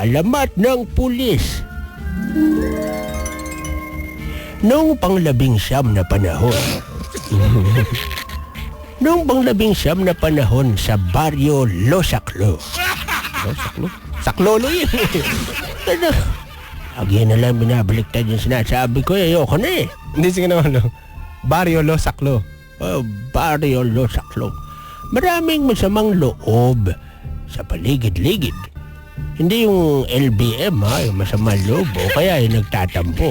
alamat ng pulis. Noong pang-19 na panahon, sa baryo Losaklo. Losaklo? Saklolo yun. Lagi na lang binabaliktad yung sinasabi ko. Ayoko na eh. Hindi, sige naman. Baryo Losaklo. Baryo Losaklo. Maraming masamang loob sa paligid-ligid. Hindi yung LBM yung masamang loob o kaya yung nagtatampo.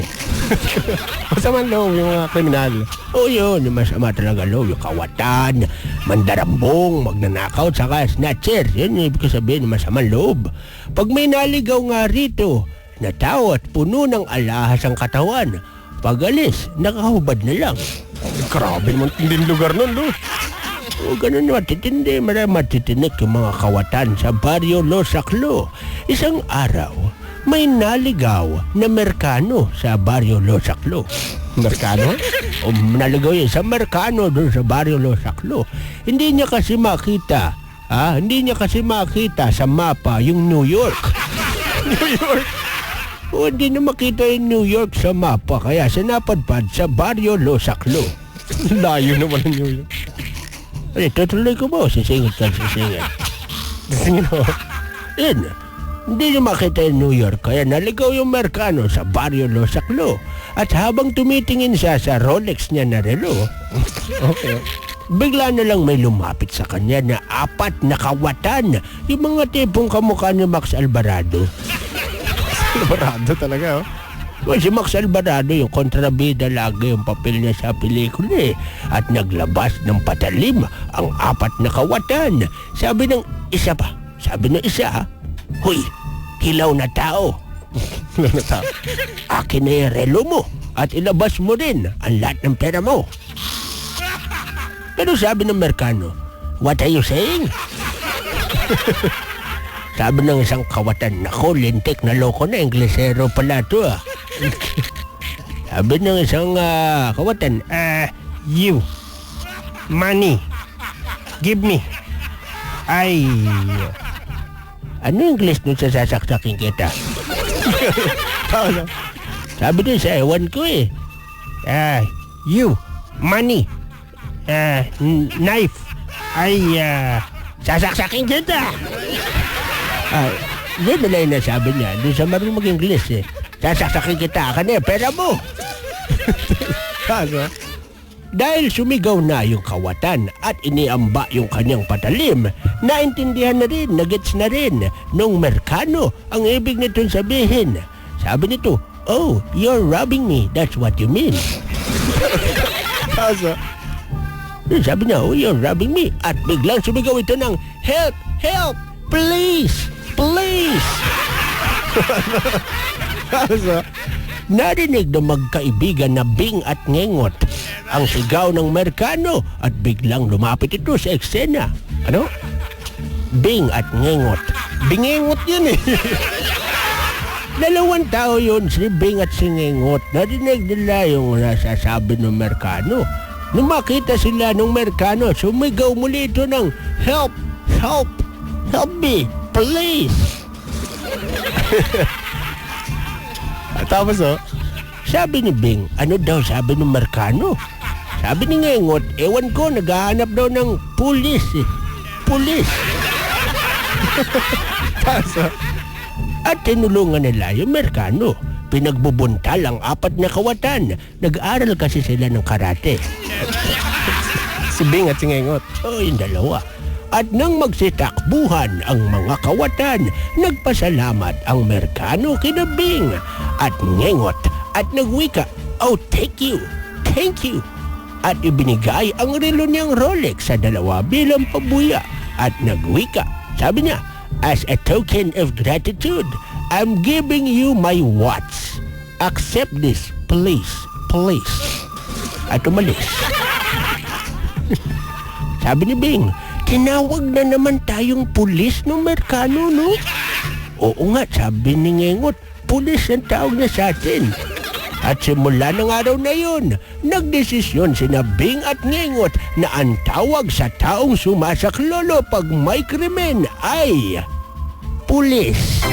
Masamang loob yung mga kriminal. O yun, yung masama talaga loob. Yung kawatan, mandarambong, magnanakaw, saka snatcher. Yun yung ibig sabihin ng masamang loob. Pag may naligaw nga rito na tao at puno ng alahas ang katawan, pag alis, nakahubad na lang. Grabe naman tinding lugar nun, no? O ganun matitindi, matitinik yung mga kawatan sa baryo Losaklo. Isang araw, may naligaw na Merkano sa baryo Losaklo. Merkano? O naligaw yun sa Merkano doon sa baryo Losaklo. Hindi niya kasi makita sa mapa yung New York. New York? O hindi niya makita yung New York sa mapa, kaya sinapadpad sa baryo Losaklo. Layo naman ang New York. Ay, tutuloy ko ba o sisingit ka sisingit? Sisingit mo? Yan. Hindi niya makita yung New York, kaya naligaw yung Merkano sa baryo Losaklo. At habang tumitingin siya sa Rolex niya na relo, okay, bigla na lang may lumapit sa kanya na 4 na kawatan. Yung mga tipong kamukha ni Max Alvarado. Alvarado talaga, oh. Well, si Max Alvarado, yung kontrabida lagi yung papel niya sa pelikula eh. At naglabas ng patalim ang 4 na kawatan. Sabi ng isa, "Hoy, hilaw na tao. Akin na yung relo mo at ilabas mo rin ang lahat ng pera mo." Pero sabi ng Merkano, "What are you saying?" Sabi ng isang kawatan, "Nako, lintik na loko na, Inglesero pala to ah." Sabi ng isang kawatan, "You, money, give me." Ay, ano English nun sa sasaksakin kita? Sabi din sa ewan ko eh. "You, money, knife, ay sasaksakin kita." Yun na lang nasabi niya. Doon sa marunong mag-English eh. "Sasaksakin kita, akin pera mo." Kaso? Dahil sumigaw na yung kawatan at iniamba yung kanyang patalim, naintindihan na rin, nagets na rin nung Merkano ang ibig nitong sabihin. Sabi nito, "Oh, you're robbing me, that's what you mean." Kaso? Sabi niya, "Oh, you're robbing me." At biglang sumigaw ito ng, "Help! Help! Please! Please!" Kaso? Narinig ng magkaibigan na Bing at Ngengot ang sigaw ng Merkano at biglang lumapit ito sa eksena. Ano? Bing at Ngengot. Bingengot yun eh. Dalawang tao yun, si Bing at si Ngengot. Narinig nila yung nasasabi ng Merkano. Nung makita sila ng Merkano, sumigaw muli ito ng, "Help! Help! Help me! Please!" Tapos Sabi ni Bing, ano daw sabi ng Merkano? Sabi ni Ngengot, ewan ko, naghahanap daw ng pulis eh. Pulis. Kaso? At tinulungan nila yung Merkano. Pinagbubuntal ang 4 na kawatan. Nag-aral kasi sila ng karate. Si Bing at si Ngengot. Yung dalawa. At nang magsitakbuhan ang mga kawatan, nagpasalamat ang Merkano kina Bing at Ngengot at nagwika, "Oh, thank you, thank you." At ibinigay ang relo niyang Rolex sa dalawa bilang pabuya at nagwika. Sabi niya, "As a token of gratitude, I'm giving you my watch. Accept this, please, please." At umalis. Sabi ni Bing, "Tinawag na naman tayong pulis ng Merkano, no?" "Oo nga," sabi ni Ngengot, "pulis ang tawag na sa atin." At simula ng araw na yun, nagdesisyon sina Bing at Ngengot na ang tawag sa taong sumasaklolo pag may krimen ay pulis.